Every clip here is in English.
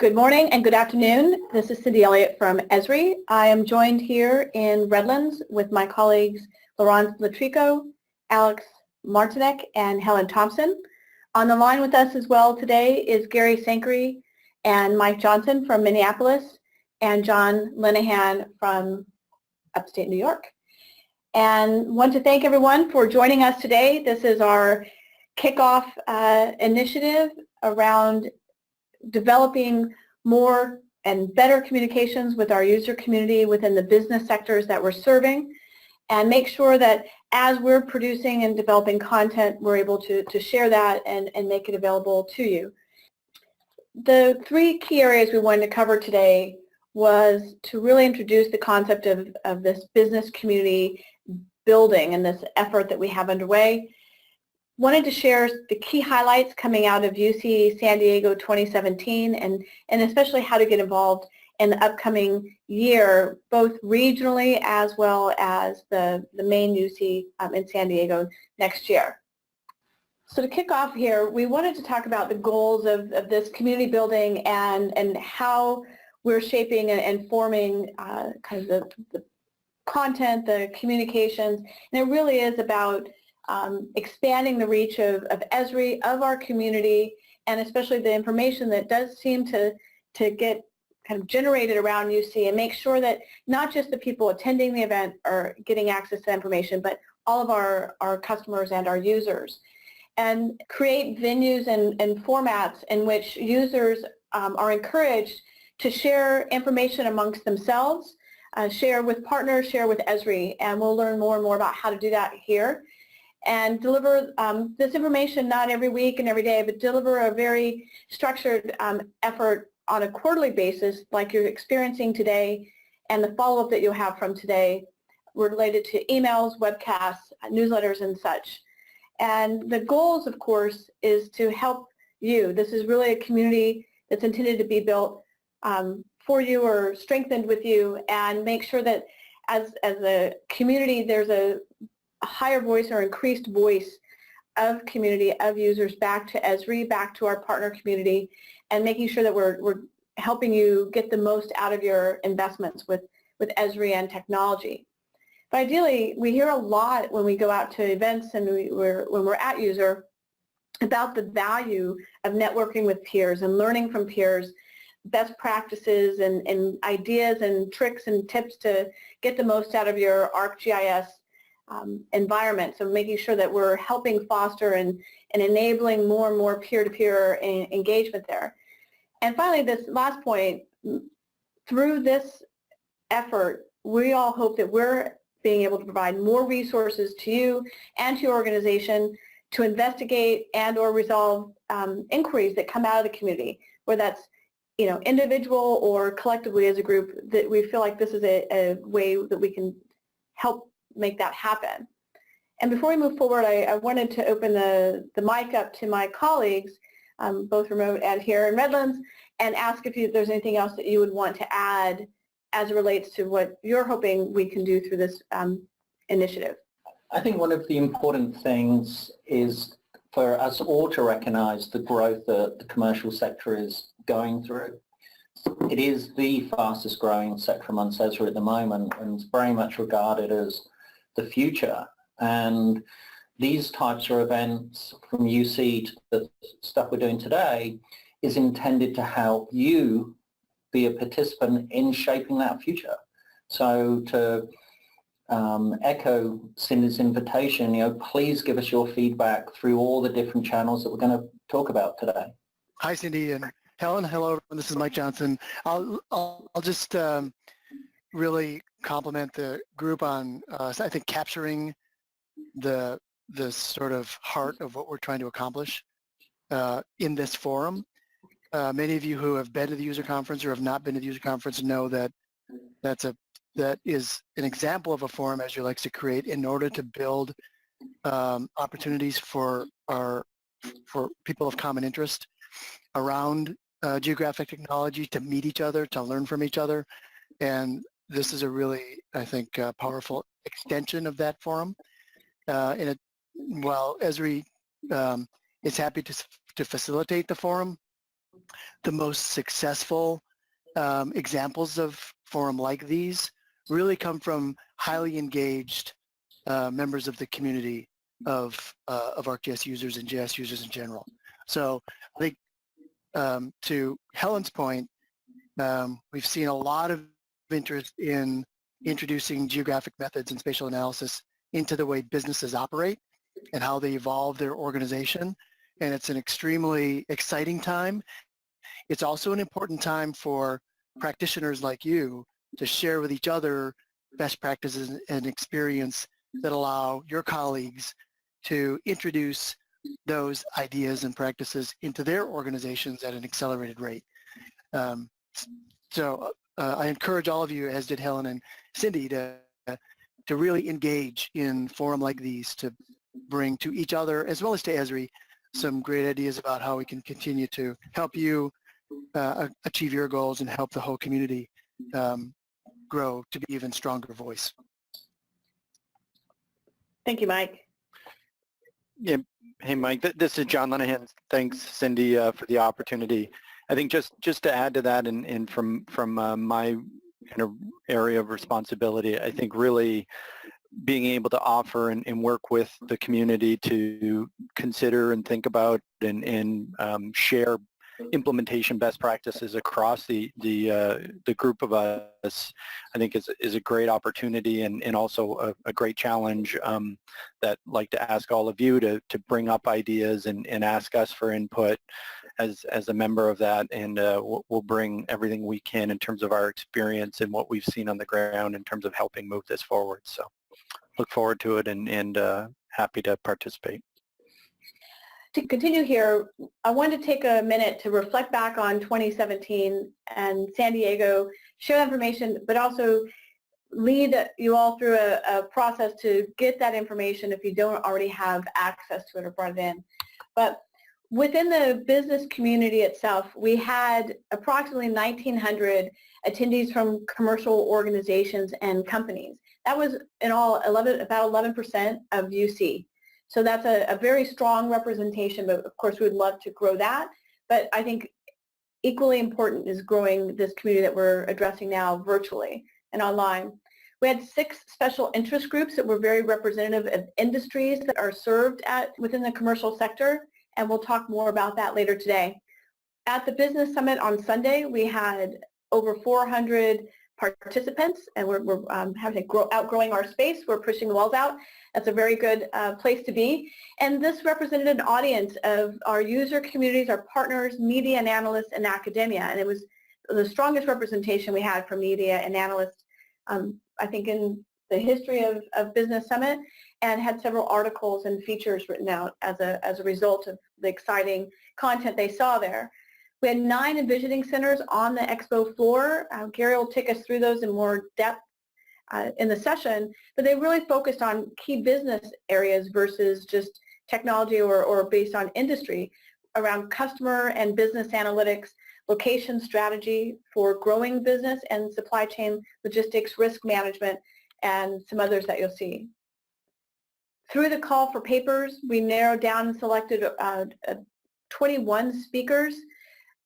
Good morning and good afternoon. This is Cindy Elliott from Esri. I am joined here in Redlands with my colleagues Laurence Latrico, Alex Martinek, and Helen Thompson. On the line with us as well today is Gary Sankery and Mike Johnson from Minneapolis and John Linehan from upstate New York. And want to thank everyone for joining us today. This is our kickoff initiative around developing more and better communications with our user community within the business sectors that we're serving, and make sure that as we're producing and developing content, we're able to share that and make it available to you. The three key areas we wanted to cover today was to really introduce the concept of this business community building and this effort that we have underway. Wanted to share the key highlights coming out of UC San Diego 2017 and especially how to get involved in the upcoming year, both regionally as well as the main UC in San Diego next year. So to kick off here, we wanted to talk about the goals of this community building and how we're shaping and forming kind of the content, the communications, and it really is about expanding the reach of Esri, of our community, and especially the information that does seem to get kind of generated around UC, and make sure that not just the people attending the event are getting access to information, but all of our customers and our users. And create venues and formats in which users are encouraged to share information amongst themselves, share with partners, share with Esri, and we'll learn more and more about how to do that here. And deliver this information not every week and every day, but deliver a very structured effort on a quarterly basis like you're experiencing today, and the follow-up that you'll have from today related to emails, webcasts, newsletters, and such. And the goals, of course, is to help you. This is really a community that's intended to be built for you or strengthened with you, and make sure that as a community there's a higher voice or increased voice of community, of users back to Esri, back to our partner community, and making sure that we're helping you get the most out of your investments with Esri and technology. But ideally, we hear a lot when we go out to events and when we're at user about the value of networking with peers and learning from peers, best practices and ideas and tricks and tips to get the most out of your ArcGIS environment. So making sure that we're helping foster and enabling more and more peer-to-peer engagement there. And finally, this last point, through this effort, we all hope that we're being able to provide more resources to you and to your organization to investigate and or resolve inquiries that come out of the community, whether that's individual or collectively as a group, that we feel like this is a way that we can help make that happen. And before we move forward, I wanted to open the mic up to my colleagues, both remote and here in Redlands, and ask if there's anything else that you would want to add as it relates to what you're hoping we can do through this initiative. I think one of the important things is for us all to recognize the growth that the commercial sector is going through. It is the fastest growing sector amongst Esri at the moment, and it's very much regarded as the future. And these types of events from UC to the stuff we're doing today is intended to help you be a participant in shaping that future. So to echo Cindy's invitation, please give us your feedback through all the different channels that we're going to talk about today. Hi, Cindy and Helen. Hello, everyone. This is Mike Johnson. I'll just really compliment the group on, I think, capturing the sort of heart of what we're trying to accomplish in this forum. Many of you who have been to the user conference or have not been to the user conference know that that is an example of a forum Esri likes to create in order to build opportunities for people of common interest around geographic technology, to meet each other, to learn from each other. And this is a really, I think, powerful extension of that forum. While Esri is happy to facilitate the forum, the most successful examples of forum like these really come from highly engaged members of the community of ArcGIS users and JS users in general. So I think to Helen's point, we've seen a lot of interest in introducing geographic methods and spatial analysis into the way businesses operate and how they evolve their organization. And it's an extremely exciting time. It's also an important time for practitioners like you to share with each other best practices and experience that allow your colleagues to introduce those ideas and practices into their organizations at an accelerated rate. So I encourage all of you, as did Helen and Cindy, to really engage in forum like these to bring to each other, as well as to Esri, some great ideas about how we can continue to help you achieve your goals and help the whole community grow to be an even stronger voice. Thank you, Mike. Yeah. Hey, Mike, this is John Lenahan. Thanks, Cindy, for the opportunity. I think just to add to that and from my area of responsibility, I think really being able to offer and work with the community to consider and think about and share implementation best practices across the group of us, I think is a great opportunity and also a great challenge that I'd like to ask all of you to bring up ideas and ask us for input as a member of that, and we'll bring everything we can in terms of our experience and what we've seen on the ground in terms of helping move this forward. So look forward to it and happy to participate. To continue here, I wanted to take a minute to reflect back on 2017 and San Diego, share information, but also lead you all through a process to get that information if you don't already have access to it or brought it in. But within the business community itself, we had approximately 1,900 attendees from commercial organizations and companies. That was in all about 11% of UC. So that's a very strong representation, but of course we would love to grow that. But I think equally important is growing this community that we're addressing now virtually and online. We had 6 special interest groups that were very representative of industries that are served within the commercial sector, and we'll talk more about that later today. At the Business Summit on Sunday, we had over 400 participants, and we're having to outgrowing our space. We're pushing the walls out. That's a very good place to be. And this represented an audience of our user communities, our partners, media and analysts, and academia. And it was the strongest representation we had for media and analysts, I think, in the history of Business Summit, and had several articles and features written out as a result of the exciting content they saw there. We had 9 envisioning centers on the expo floor. Gary will take us through those in more depth in the session, but they really focused on key business areas versus just technology or based on industry around customer and business analytics, location strategy for growing business, and supply chain logistics, risk management, and some others that you'll see. Through the call for papers, we narrowed down and selected 21 speakers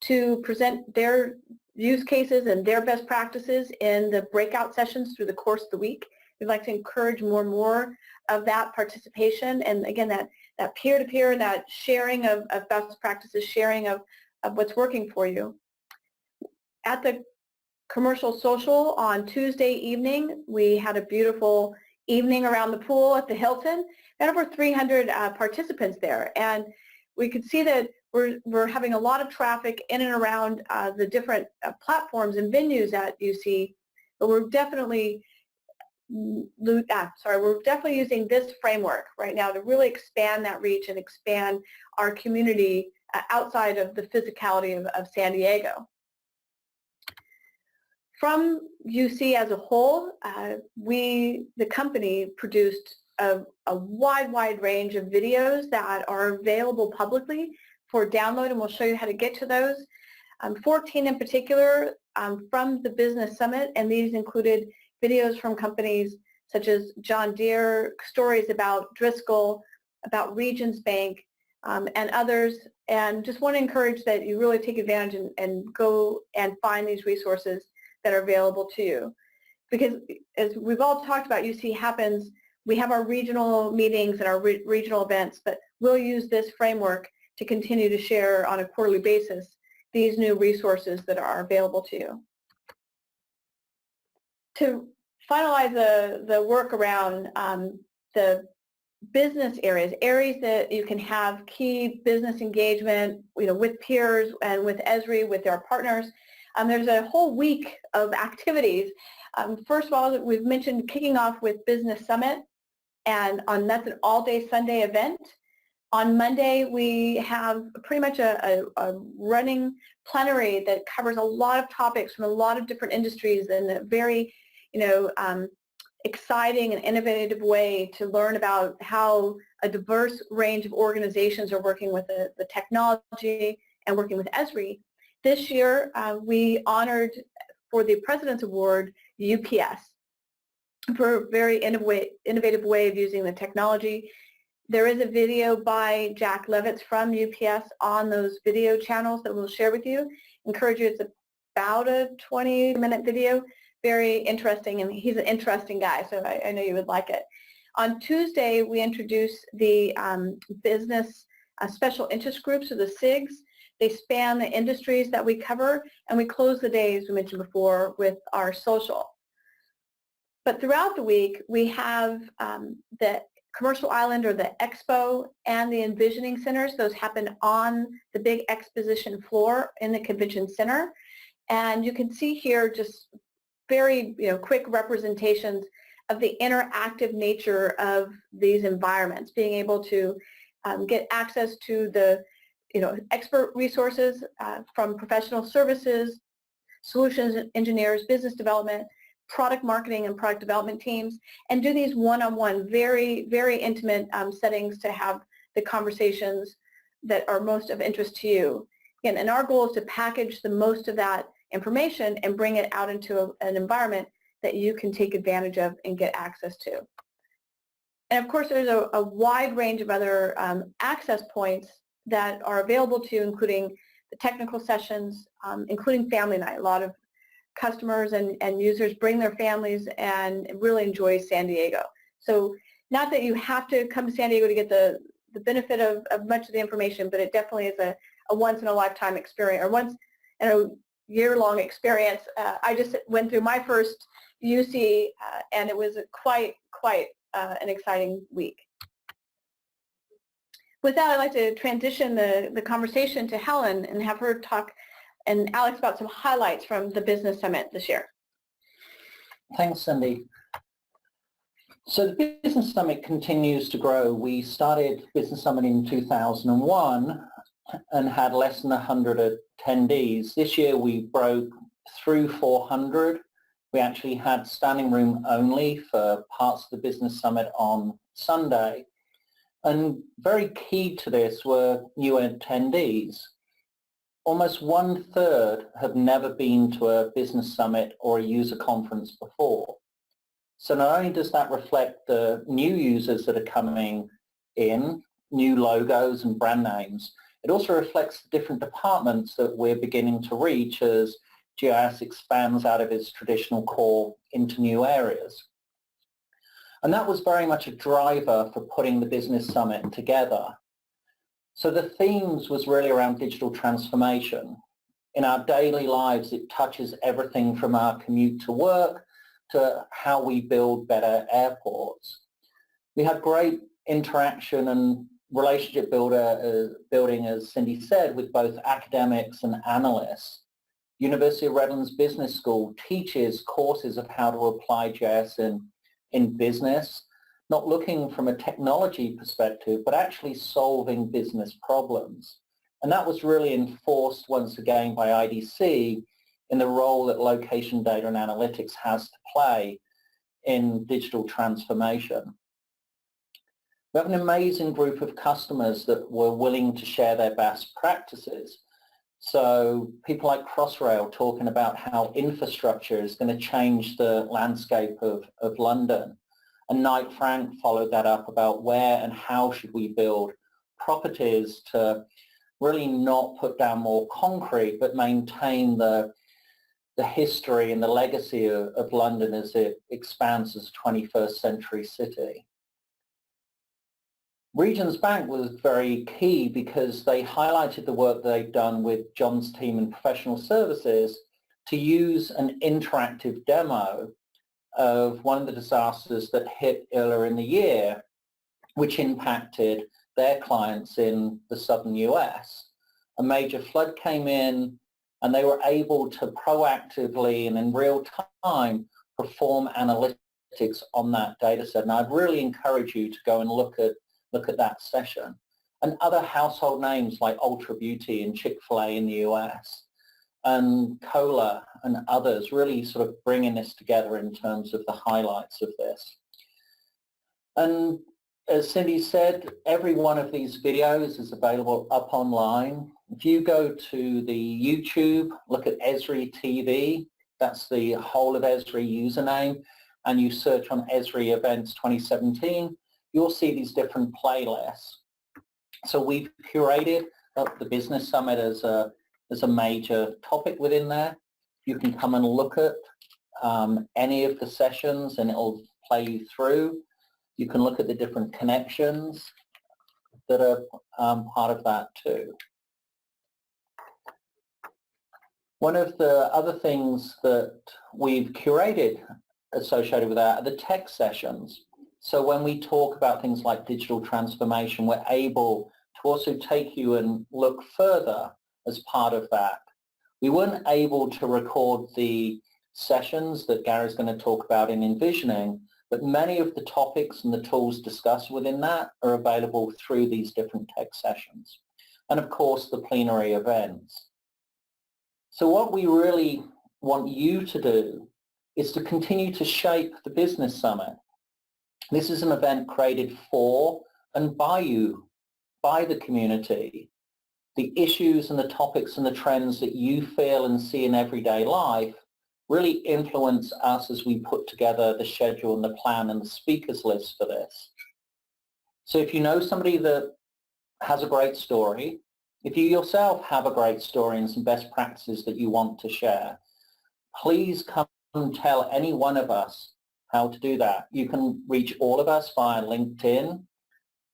to present their use cases and their best practices in the breakout sessions through the course of the week. We'd like to encourage more and more of that participation, and again, that peer-to-peer and that sharing of best practices, sharing of what's working for you. At the Commercial Social on Tuesday evening, we had a beautiful evening around the pool at the Hilton. We had over 300 participants there, and we could see that we're having a lot of traffic in and around the different platforms and venues at UC, but we're definitely using this framework right now to really expand that reach and expand our community outside of the physicality of San Diego. From UC as a whole, the company produced a wide range of videos that are available publicly for download, and we'll show you how to get to those. 14 in particular from the Business Summit, and these included videos from companies such as John Deere, stories about Driscoll, about Regions Bank, and others, and just want to encourage that you really take advantage and go and find these resources that are available to you. Because as we've all talked about, UC Happens, we have our regional meetings and our regional events, but we'll use this framework to continue to share on a quarterly basis these new resources that are available to you. To finalize the work around the business areas that you can have key business engagement, with peers and with Esri, with our partners. There's a whole week of activities. First of all, we've mentioned kicking off with Business Summit, and that's an all-day Sunday event. On Monday, we have pretty much a running plenary that covers a lot of topics from a lot of different industries in a very, exciting and innovative way to learn about how a diverse range of organizations are working with the technology and working with Esri. This year, we honored for the President's Award UPS for a very innovative way of using the technology. There is a video by Jack Levitz from UPS on those video channels that we'll share with you. Encourage you, it's about a 20-minute video. Very interesting, and he's an interesting guy, so I know you would like it. On Tuesday, we introduced the business special interest groups, or the SIGs. They span the industries that we cover, and we close the day, as we mentioned before, with our social. But throughout the week, we have the Commercial Island, or the Expo, and the Envisioning Centers. Those happen on the big exposition floor in the Convention Center. And you can see here just very quick representations of the interactive nature of these environments, being able to get access to the expert resources from professional services, solutions engineers, business development, product marketing and product development teams, and do these one-on-one, very, very intimate settings to have the conversations that are most of interest to you. Again, and our goal is to package the most of that information and bring it out into an environment that you can take advantage of and get access to. And of course, there's a wide range of other access points that are available to you, including the technical sessions, including Family Night. A lot of customers and users bring their families and really enjoy San Diego. So not that you have to come to San Diego to get the benefit of much of the information, but it definitely is a once-in-a-lifetime experience, or once in a year-long experience. I just went through my first UC, and it was quite an exciting week. With that, I'd like to transition the conversation to Helen and have her talk, and Alex, about some highlights from the Business Summit this year. Thanks, Cindy. So the Business Summit continues to grow. We started Business Summit in 2001 and had less than 100 attendees. This year we broke through 400. We actually had standing room only for parts of the Business Summit on Sunday. And very key to this were new attendees. Almost 1/3 have never been to a Business Summit or a user conference before. So not only does that reflect the new users that are coming in, new logos and brand names, it also reflects the different departments that we're beginning to reach as GIS expands out of its traditional core into new areas. And that was very much a driver for putting the Business Summit together. So the themes was really around digital transformation. In our daily lives, it touches everything from our commute to work to how we build better airports. We had great interaction and relationship building, as Cindy said, with both academics and analysts. University of Redlands Business School teaches courses of how to apply GIS in business, not looking from a technology perspective, but actually solving business problems. And that was really enforced once again by IDC in the role that location data and analytics has to play in digital transformation. We have an amazing group of customers that were willing to share their best practices. So people like Crossrail talking about how infrastructure is going to change the landscape of London. And Knight Frank followed that up about where and how should we build properties to really not put down more concrete, but maintain the history and the legacy of London as it expands as a 21st century city. Regent's Bank was very key because they highlighted the work they've done with John's team in professional services to use an interactive demo of one of the disasters that hit earlier in the year, which impacted their clients in the southern US. A major flood came in and they were able to proactively and in real time perform analytics on that data set. And I'd really encourage you to go and look at that session. And other household names like Ultra Beauty and Chick-fil-A in the US and Cola and others really sort of bringing this together in terms of the highlights of this. And as Cindy said, every one of these videos is available up online. If you go to the YouTube, look at Esri TV, that's the whole of Esri username, and you search on Esri Events 2017, you'll see these different playlists. So we've curated the Business Summit as a major topic within there. You can come and look at any of the sessions and it'll play you through. You can look at the different connections that are part of that too. One of the other things that we've curated associated with that are the tech sessions. So when we talk about things like digital transformation, we're able to also take you and look further as part of that. We weren't able to record the sessions that Gary's going to talk about in Envisioning, but many of the topics and the tools discussed within that are available through these different tech sessions. And of course, the plenary events. So what we really want you to do is to continue to shape the Business Summit. This is an event created for and by you, by the community. The issues and the topics and the trends that you feel and see in everyday life really influence us as we put together the schedule and the plan and the speakers list for this. So if you know somebody that has a great story, if you yourself have a great story and some best practices that you want to share, please come and tell any one of us how to do that. You can reach all of us via LinkedIn.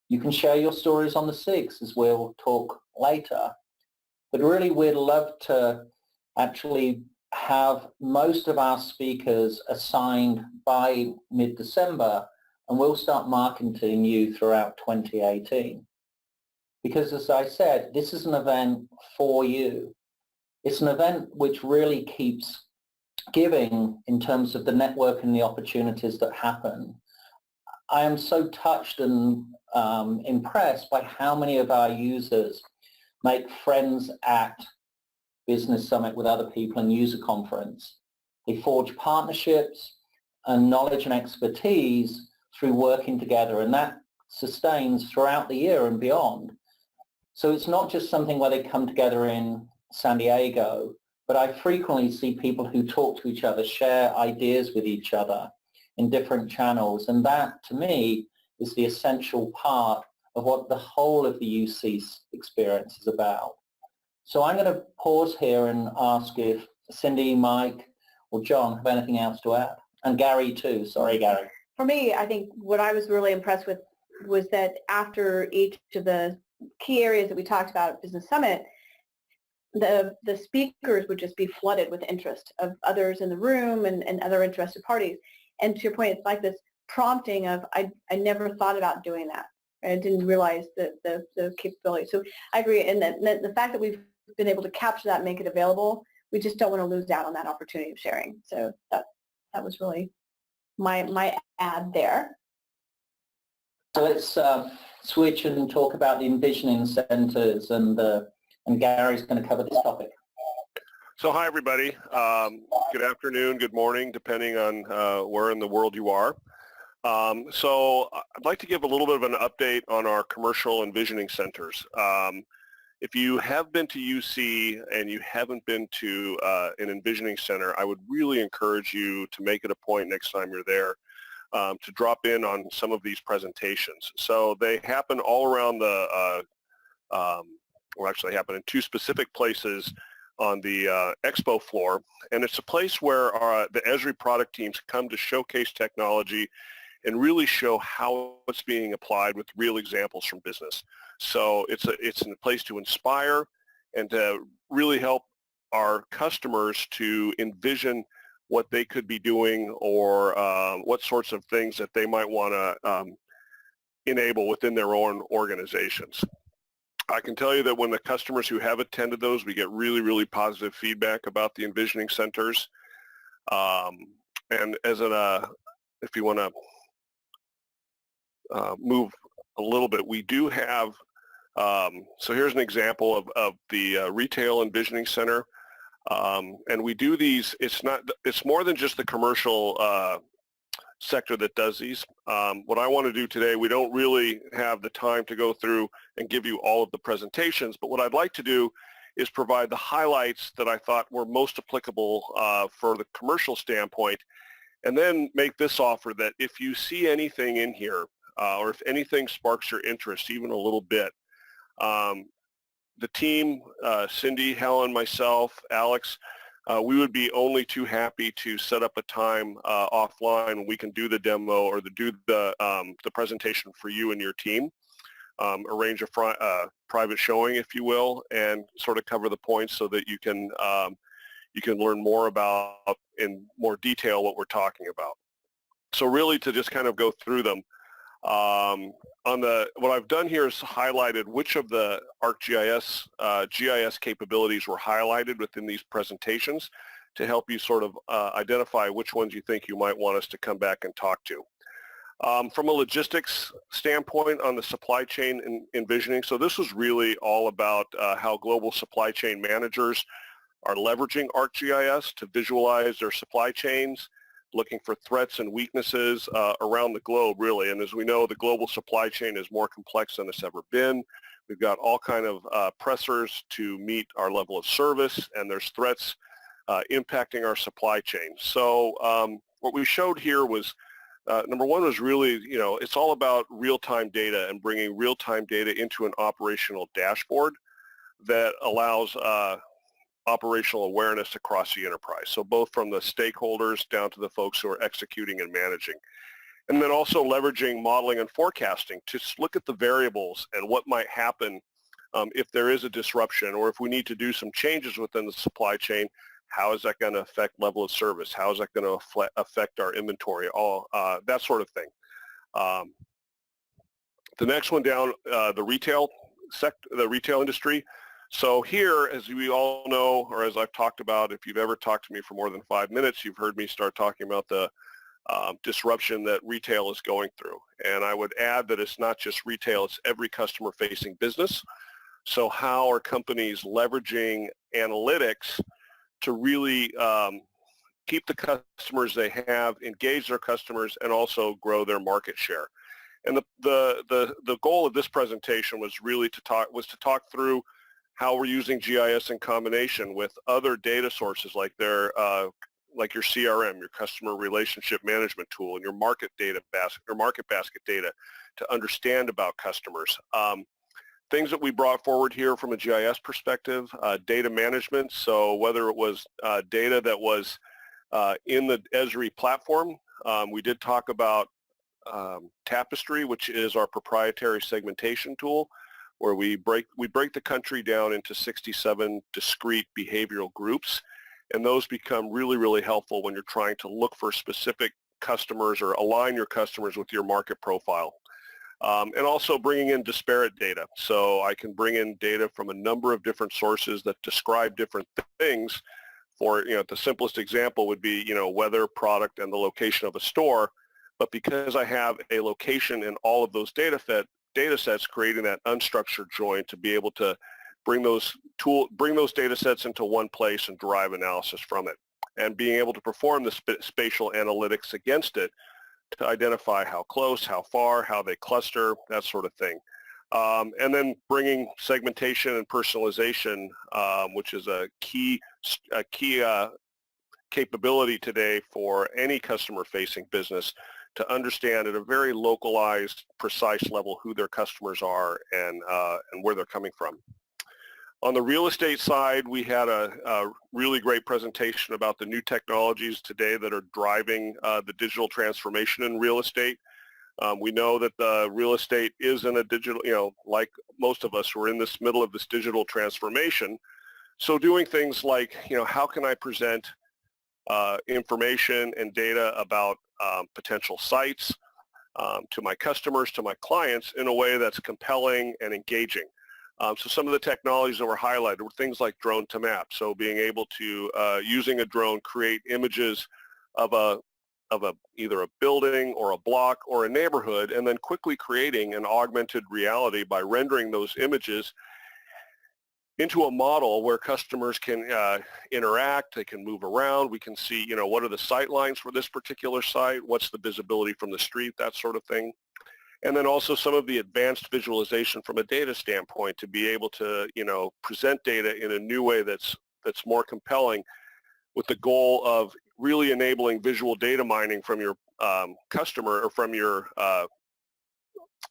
You can share your stories on the SIGs, as we'll talk later. But really, we'd love to actually have most of our speakers assigned by mid-December, and we'll start marketing you throughout 2018. Because as I said, this is an event for you. It's an event which really keeps giving in terms of the network and the opportunities that happen. I am so touched and impressed by how many of our users make friends at Business Summit with other people and user conference. They forge partnerships and knowledge and expertise through working together, and that sustains throughout the year and beyond. So it's not just something where they come together in San Diego, but I frequently see people who talk to each other, share ideas with each other in different channels, and that to me is the essential part of what the whole of the UC experience is about. So I'm going to pause here and ask if Cindy, Mike, or John have anything else to add. And Gary too. Sorry, Gary. For me, I think what I was really impressed with was that after each of the key areas that we talked about at Business Summit, the speakers would just be flooded with interest of others in the room and other interested parties. And to your point, it's like this prompting of, I never thought about doing that. I didn't realize the capability. So I agree. And the fact that we've been able to capture that and make it available, we just don't want to lose out on that opportunity of sharing. So that was really my add there. So let's switch and talk about the envisioning centers, and Gary's going to cover this topic. So hi everybody. Good afternoon, good morning, depending on where in the world you are. So I'd like to give a little bit of an update on our commercial envisioning centers. If you have been to UC and you haven't been to an envisioning center, I would really encourage you to make it a point next time you're there to drop in on some of these presentations. So they happen all around the, well, actually they happen in two specific places on the expo floor, and it's a place where the Esri product teams come to showcase technology and really show how it's being applied with real examples from business. So it's a place to inspire and to really help our customers to envision what they could be doing, or what sorts of things that they might want to enable within their own organizations. I can tell you that when the customers who have attended those, we get really, really positive feedback about the envisioning centers. And as if you want to move a little bit, we do have, so here's an example of the retail envisioning center. And we do these, it's more than just the commercial sector that does these. What I want to do today, we don't really have the time to go through and give you all of the presentations, but what I'd like to do is provide the highlights that I thought were most applicable for the commercial standpoint, and then make this offer that if you see anything in here, or if anything sparks your interest even a little bit, the team, Cindy, Helen, myself, Alex, we would be only too happy to set up a time offline when we can do the demo or do the presentation for you and your team, arrange a private showing, if you will, and sort of cover the points so that you can learn more about in more detail what we're talking about. So really to just kind of go through them. What I've done here is highlighted which of the ArcGIS GIS capabilities were highlighted within these presentations to help you sort of identify which ones you think you might want us to come back and talk to. From a logistics standpoint on the supply chain envisioning, so this was really all about how global supply chain managers are leveraging ArcGIS to visualize their supply chains, looking for threats and weaknesses around the globe, really. And as we know, the global supply chain is more complex than it's ever been. We've got all kind of pressures to meet our level of service, and there's threats impacting our supply chain. So what we showed here was, number one was really, it's all about real-time data and bringing real-time data into an operational dashboard that allows operational awareness across the enterprise. So both from the stakeholders down to the folks who are executing and managing. And then also leveraging modeling and forecasting to look at the variables and what might happen if there is a disruption, or if we need to do some changes within the supply chain. How is that going to affect level of service? How is that going to affect our inventory? All that sort of thing. The next one down, the retail industry. So here, as we all know, or as I've talked about, if you've ever talked to me for more than 5 minutes, you've heard me start talking about the disruption that retail is going through. And I would add that it's not just retail, it's every customer-facing business. So how are companies leveraging analytics to really keep the customers they have, engage their customers, and also grow their market share? And the goal of this presentation was really to talk through how we're using GIS in combination with other data sources like your CRM, your customer relationship management tool, and your market basket data to understand about customers. Things that we brought forward here from a GIS perspective, data management. So whether it was data that was in the Esri platform, we did talk about Tapestry, which is our proprietary segmentation tool, where we break the country down into 67 discrete behavioral groups, and those become really, really helpful when you're trying to look for specific customers or align your customers with your market profile. And also bringing in disparate data. So I can bring in data from a number of different sources that describe different things. For, the simplest example would be, weather, product, and the location of a store. But because I have a location in all of those data sets, creating that unstructured join to be able to bring those data sets into one place and derive analysis from it, and being able to perform the spatial analytics against it to identify how close, how far, how they cluster, that sort of thing. And then bringing segmentation and personalization, which is a key capability today for any customer-facing business, to understand at a very localized, precise level who their customers are and where they're coming from. On the real estate side, we had a really great presentation about the new technologies today that are driving the digital transformation in real estate. We know that the real estate is in a digital, like most of us, we're in this middle of this digital transformation. So doing things like, how can I present information and data about potential sites to my customers, to my clients in a way that's compelling and engaging. So some of the technologies that were highlighted were things like drone to map. So being able to, using a drone, create images of either a building or a block or a neighborhood, and then quickly creating an augmented reality by rendering those images into a model where customers can interact, they can move around, we can see, what are the sight lines for this particular site, what's the visibility from the street, that sort of thing. And then also some of the advanced visualization from a data standpoint to be able to, present data in a new way that's more compelling, with the goal of really enabling visual data mining from your customer, or from your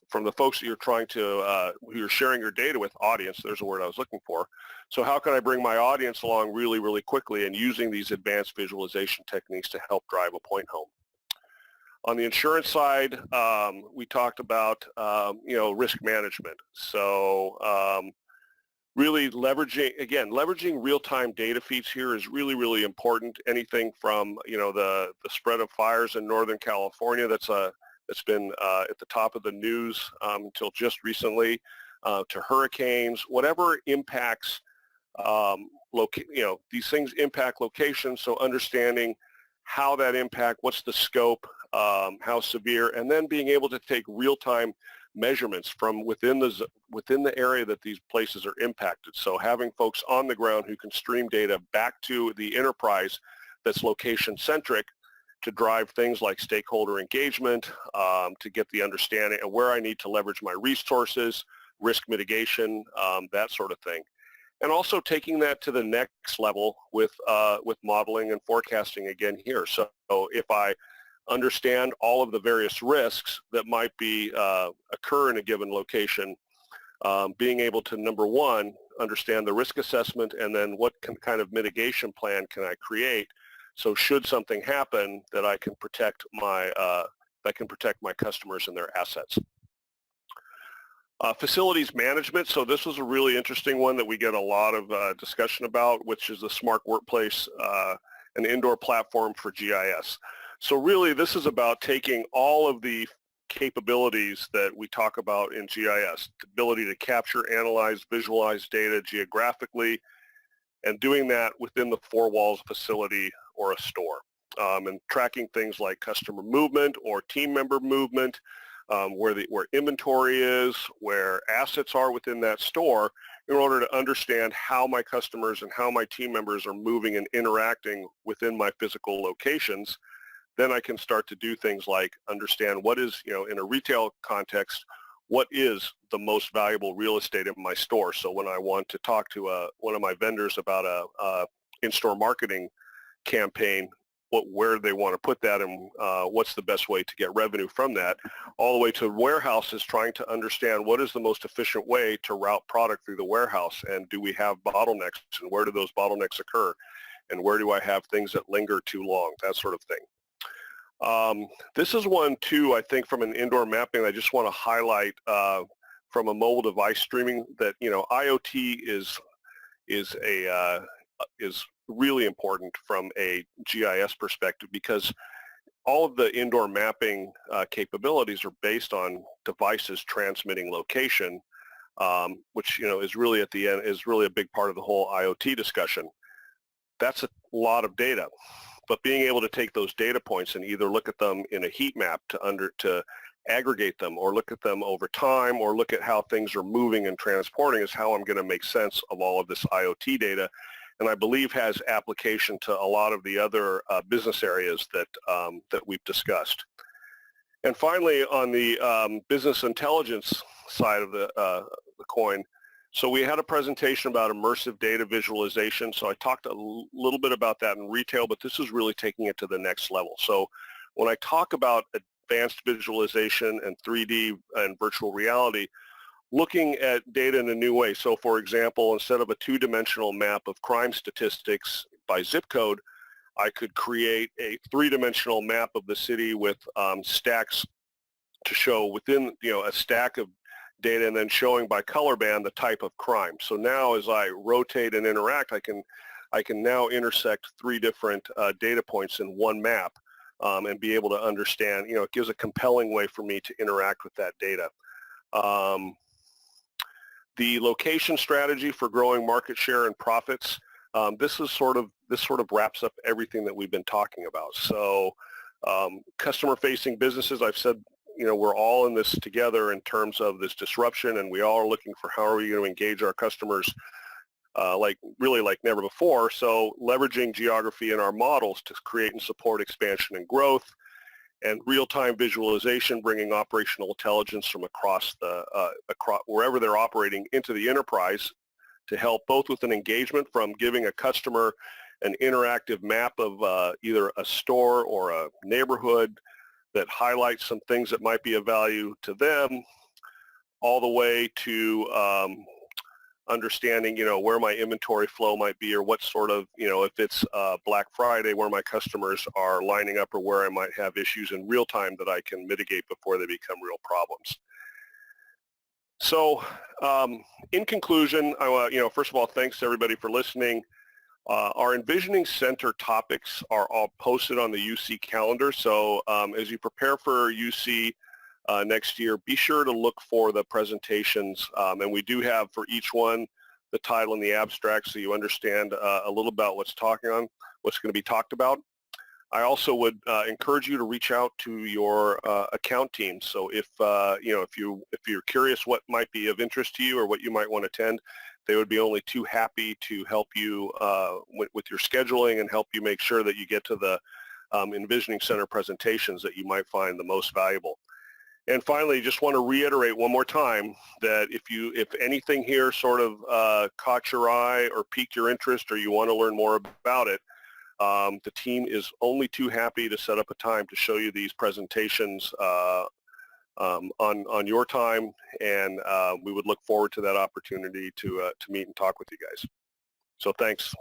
from the folks that you're trying to, who you're sharing your data with, audience, there's a word I was looking for. So how can I bring my audience along really, really quickly, and using these advanced visualization techniques to help drive a point home. On the insurance side, we talked about, risk management. So really leveraging real-time data feeds here is really, really important. Anything from, the spread of fires in Northern California that's been at the top of the news until just recently, to hurricanes, whatever impacts, these things impact locations, so understanding how that impact, what's the scope, how severe, and then being able to take real-time measurements from within the area that these places are impacted. So having folks on the ground who can stream data back to the enterprise that's location-centric to drive things like stakeholder engagement, to get the understanding of where I need to leverage my resources, risk mitigation, that sort of thing. And also taking that to the next level with modeling and forecasting again here. So if I understand all of the various risks that might be occur in a given location, being able to, number one, understand the risk assessment, and then what kind of mitigation plan can I create, so should something happen, that I can protect my customers and their assets. Facilities management. So this was a really interesting one that we get a lot of discussion about, which is the Smart Workplace, an indoor platform for GIS. So really, this is about taking all of the capabilities that we talk about in GIS, the ability to capture, analyze, visualize data geographically, and doing that within the four walls of a facility or a store, and tracking things like customer movement or team member movement, where inventory is, where assets are within that store, in order to understand how my customers and how my team members are moving and interacting within my physical locations. Then I can start to do things like understand what is, in a retail context, what is the most valuable real estate in my store. So when I want to talk to one of my vendors about a in-store marketing campaign, where they want to put that, and what's the best way to get revenue from that, all the way to warehouses, trying to understand what is the most efficient way to route product through the warehouse, and do we have bottlenecks, and where do those bottlenecks occur, and where do I have things that linger too long, that sort of thing. This is one too, I think, from an indoor mapping I just want to highlight from a mobile device streaming, that IoT is really important from a GIS perspective, because all of the indoor mapping capabilities are based on devices transmitting location, which is really at the end is really a big part of the whole IoT discussion. That's a lot of data. But being able to take those data points and either look at them in a heat map to aggregate them, or look at them over time, or look at how things are moving and transporting, is how I'm going to make sense of all of this IoT data, and I believe has application to a lot of the other business areas that we've discussed. And finally, on the business intelligence side of the coin, so we had a presentation about immersive data visualization. So I talked a little bit about that in retail, but this is really taking it to the next level. So when I talk about advanced visualization and 3D and virtual reality, looking at data in a new way. So for example, instead of a two-dimensional map of crime statistics by zip code, I could create a three-dimensional map of the city with stacks to show within, a stack of data and then showing by color band the type of crime. So now as I rotate and interact, I can now intersect three different data points in one map and be able to understand, it gives a compelling way for me to interact with that data. The location strategy for growing market share and profits, this sort of wraps up everything that we've been talking about. So customer-facing businesses, I've said, we're all in this together in terms of this disruption, and we all are looking for how are we going to engage our customers like never before. So leveraging geography in our models to create and support expansion and growth, and real-time visualization, bringing operational intelligence from across wherever they're operating into the enterprise to help both with an engagement from giving a customer an interactive map of either a store or a neighborhood that highlights some things that might be of value to them, all the way to understanding, where my inventory flow might be, or what sort of, if it's Black Friday, where my customers are lining up, or where I might have issues in real time that I can mitigate before they become real problems. So in conclusion, first of all, thanks to everybody for listening. Our Envisioning Center topics are all posted on the UC calendar. So as you prepare for UC next year, be sure to look for the presentations. And we do have for each one the title and the abstract, so you understand a little about what's going to be talked about. I also would encourage you to reach out to your account team. So if you're curious what might be of interest to you or what you might want to attend, they would be only too happy to help you with your scheduling and help you make sure that you get to the Envisioning Center presentations that you might find the most valuable. And finally, just want to reiterate one more time that if anything here sort of caught your eye or piqued your interest, or you want to learn more about it, the team is only too happy to set up a time to show you these presentations on your time, and we would look forward to that opportunity to meet and talk with you guys. So thanks.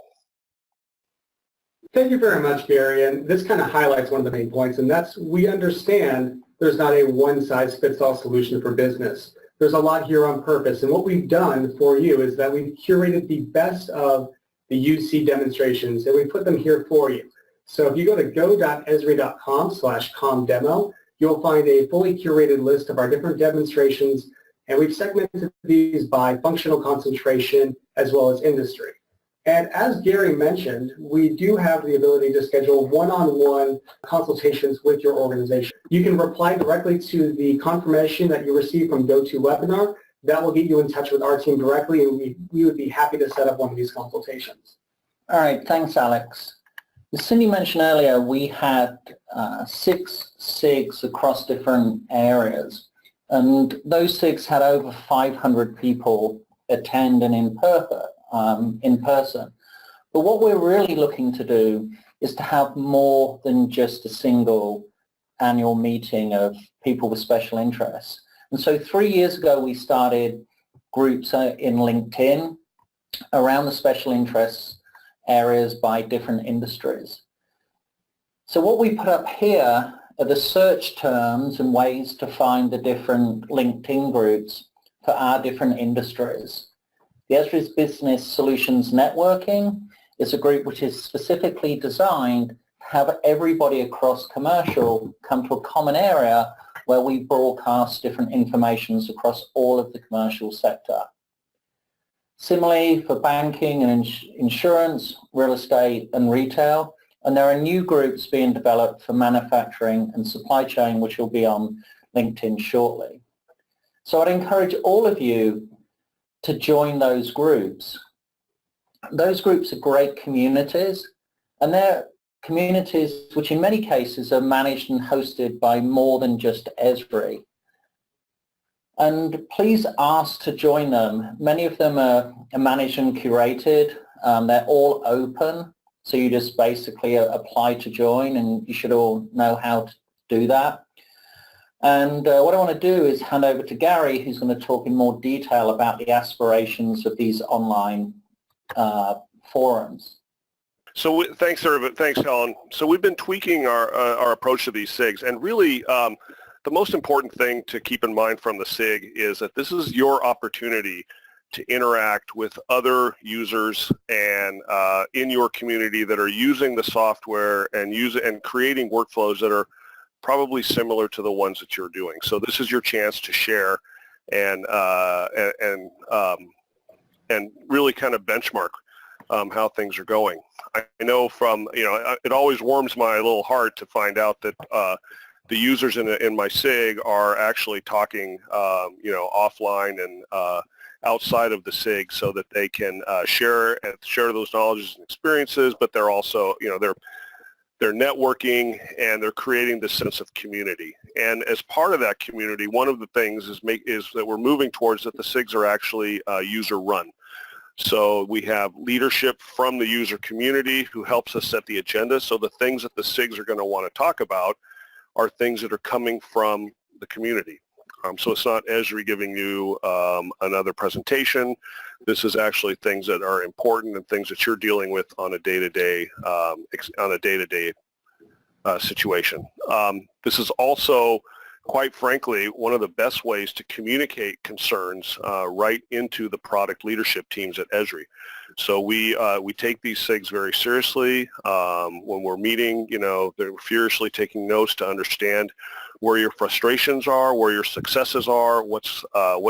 Thank you very much, Gary. And this kind of highlights one of the main points, and that's we understand there's not a one-size-fits-all solution for business. There's a lot here on purpose, and what we've done for you is that we've curated the best of the UC demonstrations, and we put them here for you. So if you go to go.esri.com/comdemo, you'll find a fully curated list of our different demonstrations, and we've segmented these by functional concentration as well as industry. And as Gary mentioned, we do have the ability to schedule one-on-one consultations with your organization. You can reply directly to the confirmation that you receive from GoToWebinar. That will get you in touch with our team directly, and we would be happy to set up one of these consultations. All right, thanks, Alex. As Cindy mentioned earlier, we had 6 SIGs across different areas, and those SIGs had over 500 people attend and in person. But what we're really looking to do is to have more than just a single annual meeting of people with special interests. And so 3 years ago, we started groups in LinkedIn around the special interests areas by different industries. So what we put up here are the search terms and ways to find the different LinkedIn groups for our different industries. The Esri's Business Solutions Networking is a group which is specifically designed to have everybody across commercial come to a common area where we broadcast different informations across all of the commercial sector. Similarly, for banking and insurance, real estate and retail, and there are new groups being developed for manufacturing and supply chain, which will be on LinkedIn shortly. So I'd encourage all of you to join those groups. Those groups are great communities, and they're communities which in many cases are managed and hosted by more than just Esri. And please ask to join them. Many of them are managed and curated. They're all open, so you just basically apply to join, and you should all know how to do that. And what I want to do is hand over to Gary, who's going to talk in more detail about the aspirations of these online forums. So thanks, everybody. Thanks, Helen. So we've been tweaking our approach to these SIGs, and really the most important thing to keep in mind from the SIG is that this is your opportunity to interact with other users and in your community that are using the software and creating workflows that are probably similar to the ones that you're doing. So this is your chance to share and really kind of benchmark how things are going. I know from, it always warms my little heart to find out that the users in my SIG are actually talking, offline and outside of the SIG so that they can share those knowledges and experiences, but they're also, they're networking and they're creating this sense of community. And as part of that community, one of the things is that we're moving towards that the SIGs are actually user run. So we have leadership from the user community who helps us set the agenda. So the things that the SIGs are going to want to talk about are things that are coming from the community. So it's not Esri giving you another presentation. This is actually things that are important and things that you're dealing with on a day-to-day situation. This is also, quite frankly, one of the best ways to communicate concerns right into the product leadership teams at Esri. So we take these SIGs very seriously. When we're meeting, they're furiously taking notes to understand where your frustrations are, where your successes are, what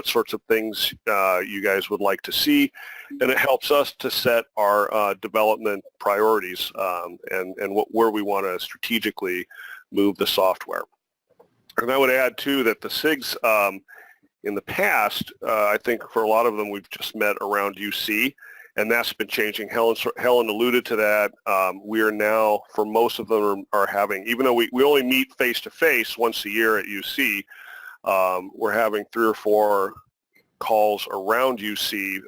sorts of things you guys would like to see, and it helps us to set our development priorities and where we want to strategically move the software. And I would add too that the SIGs in the past, I think for a lot of them we've just met around UC, and that's been changing. Helen alluded to that. We are now, for most of them, are having, even though we only meet face-to-face once a year at UC, we're having 3 or 4 calls around UC,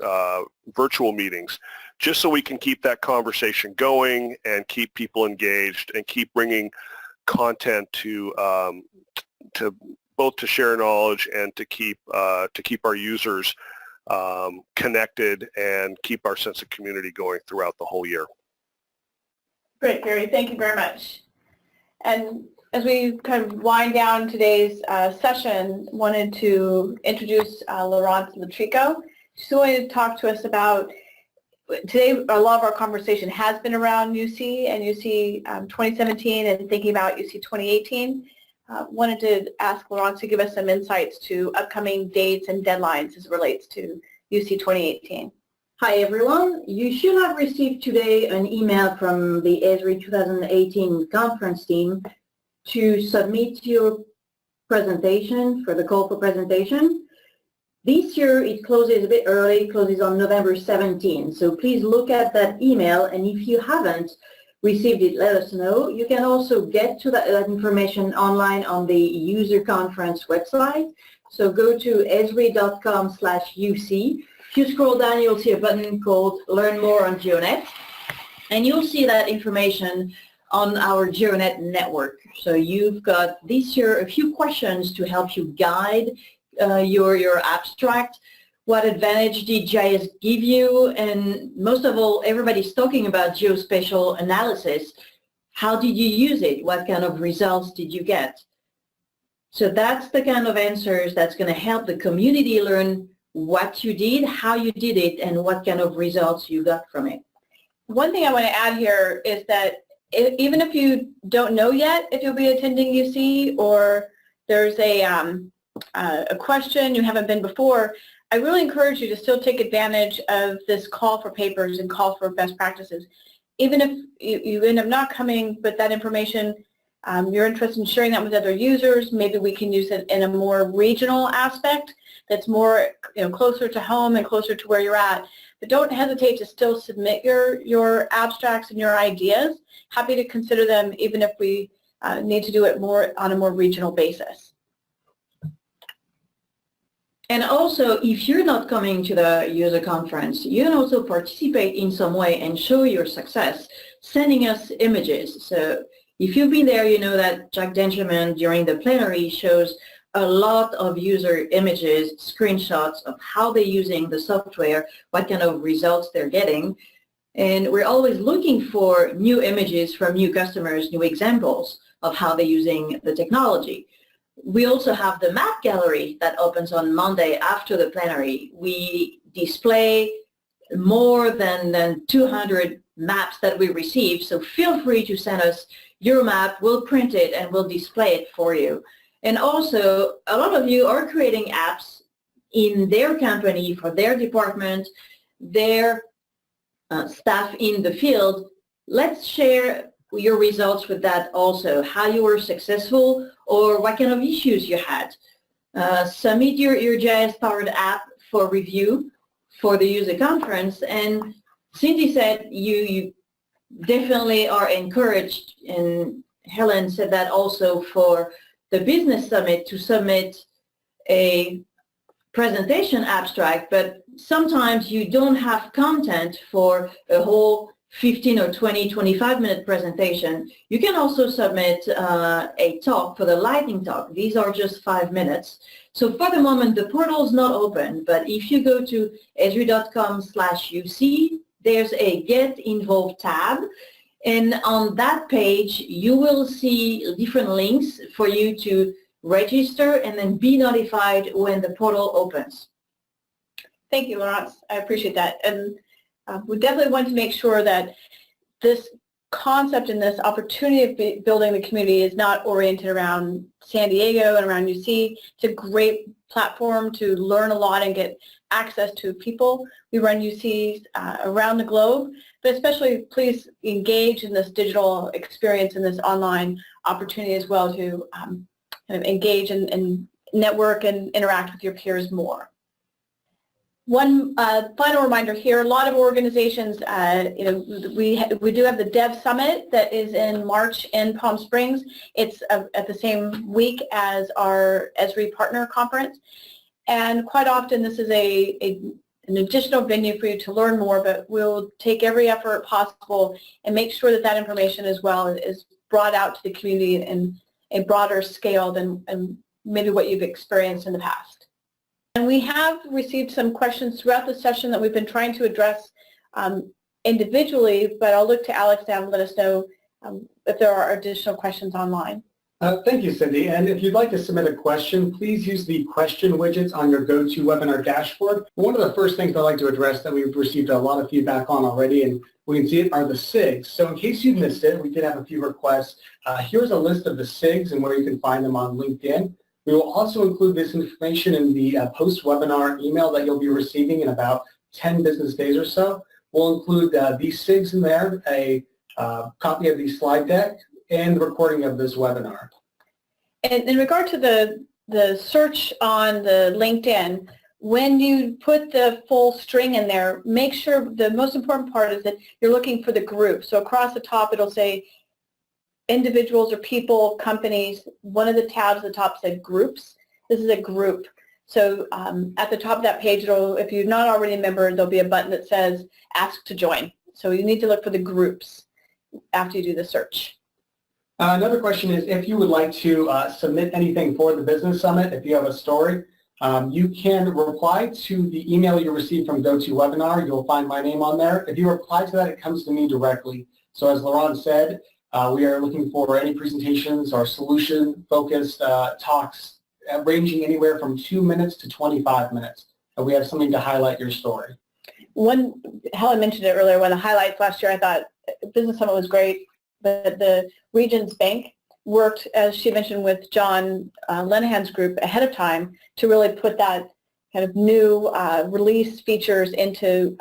virtual meetings, just so we can keep that conversation going and keep people engaged and keep bringing content to both to share knowledge and to keep our users connected and keep our sense of community going throughout the whole year. Great, Gary. Thank you very much. And as we kind of wind down today's session, wanted to introduce Laurence Latrico. She's going to talk to us about, today a lot of our conversation has been around UC and UC 2017 and thinking about UC 2018. Wanted to ask Laurence to give us some insights to upcoming dates and deadlines as it relates to UC 2018. Hi everyone. You should have received today an email from the Esri 2018 conference team to submit your presentation for the call for presentation. This year it closes a bit early, it closes on November 17. So please look at that email, and if you haven't received it, let us know. You can also get to that information online on the user conference website. So go to esri.com/UC. If you scroll down, you'll see a button called Learn More on GeoNet, and you'll see that information on our GeoNet network. So you've got this year a few questions to help you guide your abstract. What advantage did GIS give you? And most of all, everybody's talking about geospatial analysis. How did you use it? What kind of results did you get? So that's the kind of answers that's going to help the community learn what you did, how you did it, and what kind of results you got from it. One thing I want to add here is that even if you don't know yet if you'll be attending UC, or there's a question you haven't been before, I really encourage you to still take advantage of this call for papers and call for best practices. Even if you end up not coming, but that information, you're interested in sharing that with other users, maybe we can use it in a more regional aspect that's more closer to home and closer to where you're at. But don't hesitate to still submit your abstracts and your ideas. Happy to consider them even if we need to do it more on a more regional basis. And also, if you're not coming to the user conference, you can also participate in some way and show your success, sending us images. So If you've been there, you know that Jack Benjamin during the plenary shows a lot of user images, screenshots of how they're using the software, what kind of results they're getting. And we're always looking for new images from new customers, new examples of how they're using the technology. We also have the map gallery that opens on Monday after the plenary. We display more than 200 maps that we receive, so feel free to send us your map. We'll print it and we'll display it for you. And also, a lot of you are creating apps in their company, for their department, their staff in the field. Let's share your results with that also, how you were successful or what kind of issues you had. Submit your JS-powered app for review for the user conference. And Cindy said you definitely are encouraged, and Helen said that also for the business summit, to submit a presentation abstract, but sometimes you don't have content for a whole 15 or 20, 25-minute presentation. You can also submit a talk for the lightning talk. These are just 5 minutes. So for the moment, the portal is not open, but if you go to esri.com/UC, there's a Get Involved tab. And on that page, you will see different links for you to register and then be notified when the portal opens. Thank you, Laurence. I appreciate that. And we definitely want to make sure that this concept and this opportunity of building the community is not oriented around San Diego and around UC. It's a great platform to learn a lot and get access to people. We run UCs around the globe, but especially please engage in this digital experience and this online opportunity as well to kind of engage and network and interact with your peers more. One final reminder here, a lot of organizations, we do have the Dev Summit that is in March in Palm Springs. It's at the same week as our Esri Partner Conference. And quite often this is an additional venue for you to learn more, but we'll take every effort possible and make sure that that information as well is brought out to the community in a broader scale than maybe what you've experienced in the past. And we have received some questions throughout the session that we've been trying to address individually, but I'll look to Alex now and let us know if there are additional questions online. Thank you, Cindy. And if you'd like to submit a question, please use the question widgets on your GoToWebinar dashboard. One of the first things I'd like to address that we've received a lot of feedback on already, and we can see it, are the SIGs. So in case you missed it, we did have a few requests. Here's a list of the SIGs and where you can find them on LinkedIn. We will also include this information in the post-webinar email that you'll be receiving in about 10 business days or so. We'll include these SIGs in there, a copy of the slide deck, and the recording of this webinar. And in regard to the search on the LinkedIn, when you put the full string in there, make sure the most important part is that you're looking for the group. So across the top, it'll say individuals or people, companies. One of the tabs at the top said groups. This is a group. So at the top of that page, if you're not already a member, there'll be a button that says ask to join. So you need to look for the groups after you do the search. Another question is if you would like to submit anything for the Business Summit, if you have a story, you can reply to the email you received from GoToWebinar. You'll find my name on there. If you reply to that, it comes to me directly. So as Laurent said, we are looking for any presentations or solution-focused talks ranging anywhere from 2 minutes to 25 minutes. And we have something to highlight your story. Helen mentioned it earlier, one of the highlights last year, I thought Business Summit was great, but the Regions Bank worked, as she mentioned, with John Lenahan's group ahead of time to really put that kind of new release features into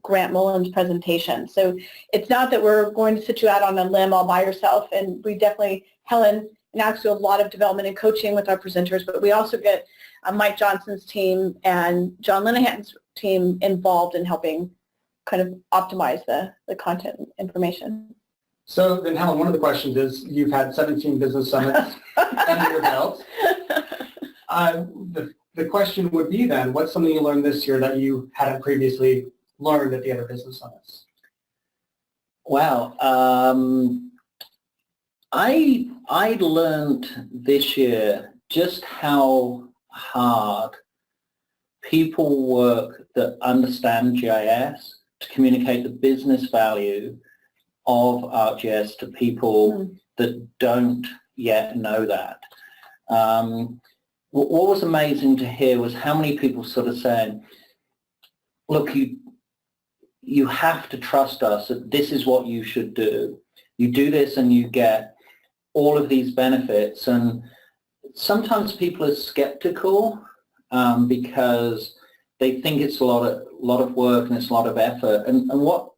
Grant Mullen's presentation. So it's not that we're going to sit you out on a limb all by yourself, and we definitely, Helen and Alex, do a lot of development and coaching with our presenters, but we also get Mike Johnson's team and John Lenahan's team involved in helping kind of optimize the content information. So then, Helen, one of the questions is, you've had 17 business summits under your belt. The question would be then, what's something you learned this year that you hadn't previously learned at the other business summits? Wow. I learned this year just how hard people work that understand GIS to communicate the business value of ArcGIS to people that don't yet know that. What was amazing to hear was how many people sort of saying, look, you have to trust us that this is what you should do. You do this and you get all of these benefits. And sometimes people are skeptical because they think it's a lot of work and it's a lot of effort. And what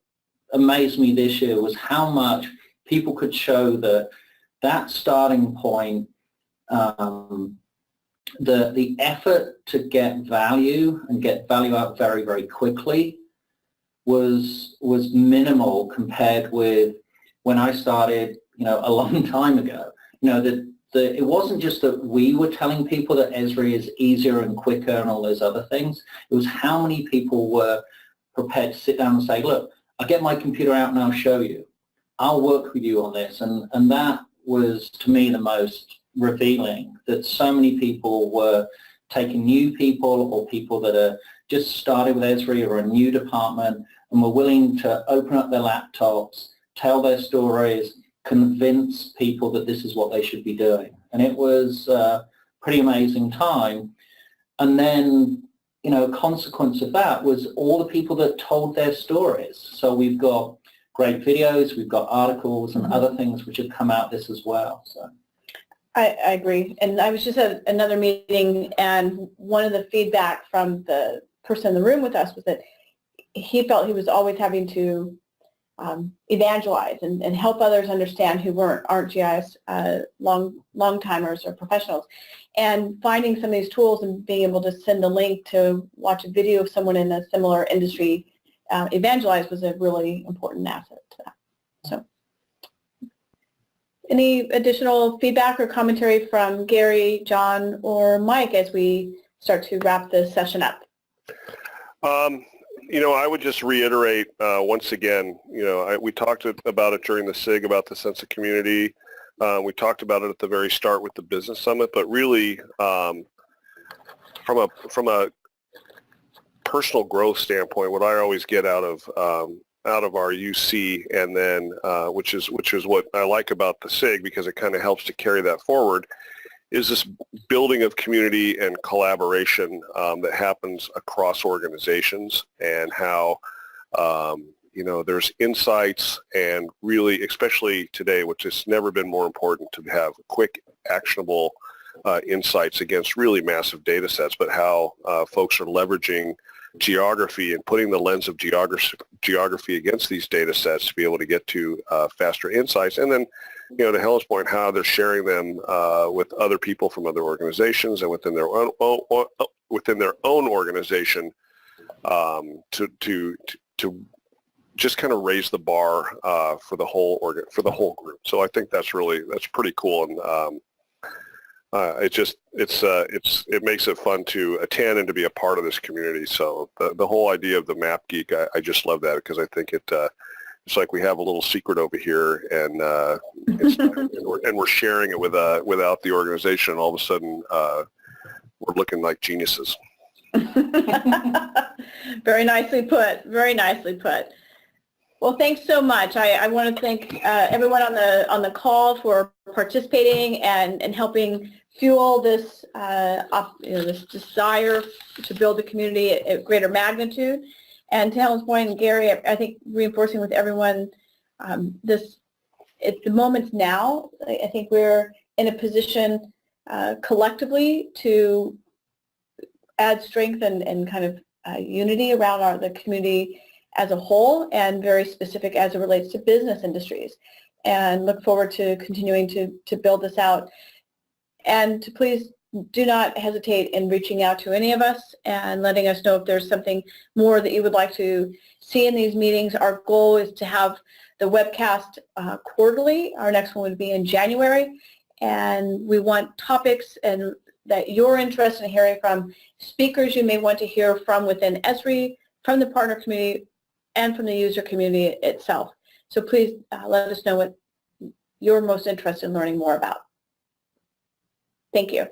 amazed me this year was how much people could show that starting point, the effort to get value and get value out very, very quickly was minimal compared with when I started, a long time ago. It wasn't just that we were telling people that Esri is easier and quicker and all those other things. It was how many people were prepared to sit down and say, look, I'll get my computer out and I'll show you. I'll work with you on this. And that was, to me, the most revealing, that so many people were taking new people or people that are just started with Esri or a new department and were willing to open up their laptops, tell their stories, convince people that this is what they should be doing. And it was a pretty amazing time. And then, a consequence of that was all the people that told their stories. So we've got great videos, we've got articles and other things which have come out this as well. So I agree. And I was just at another meeting, and one of the feedback from the person in the room with us was that he felt he was always having to evangelize and help others understand who aren't GIS long timers or professionals, and finding some of these tools and being able to send a link to watch a video of someone in a similar industry evangelize was a really important asset to that. So, any additional feedback or commentary from Gary, John, or Mike as we start to wrap this session up? I would just reiterate once again, we talked about it during the SIG about the sense of community. We talked about it at the very start with the business summit, but really from a personal growth standpoint, what I always get out of our UC, and then which is what I like about the SIG, because it kind of helps to carry that forward, is this building of community and collaboration that happens across organizations, and how there's insights, and really, especially today, which has never been more important to have quick, actionable insights against really massive data sets, but how folks are leveraging geography and putting the lens of geography against these data sets to be able to get to faster insights. And then, to Helen's point, how they're sharing them with other people from other organizations and within their own organization to just kind of raise the bar for the whole group. So I think that's pretty cool, and it makes it fun to attend and to be a part of this community. So the whole idea of the Map Geek, I just love that, because I think it's like we have a little secret over here, and we're sharing it without the organization, and all of a sudden we're looking like geniuses. Very nicely put. Very nicely put. Well, thanks so much. I want to thank everyone on the call for participating and helping fuel this this desire to build a community at greater magnitude. And to Helen's point, and Gary, I think reinforcing with everyone it's the moment now. I think we're in a position collectively to add strength and kind of unity around the community as a whole, and very specific as it relates to business industries. And look forward to continuing to build this out. And to please do not hesitate in reaching out to any of us and letting us know if there's something more that you would like to see in these meetings. Our goal is to have the webcast quarterly. Our next one would be in January. And we want topics and that you're interested in hearing from, speakers you may want to hear from within Esri, from the partner community, and from the user community itself. So please let us know you're most interested in learning more about. Thank you.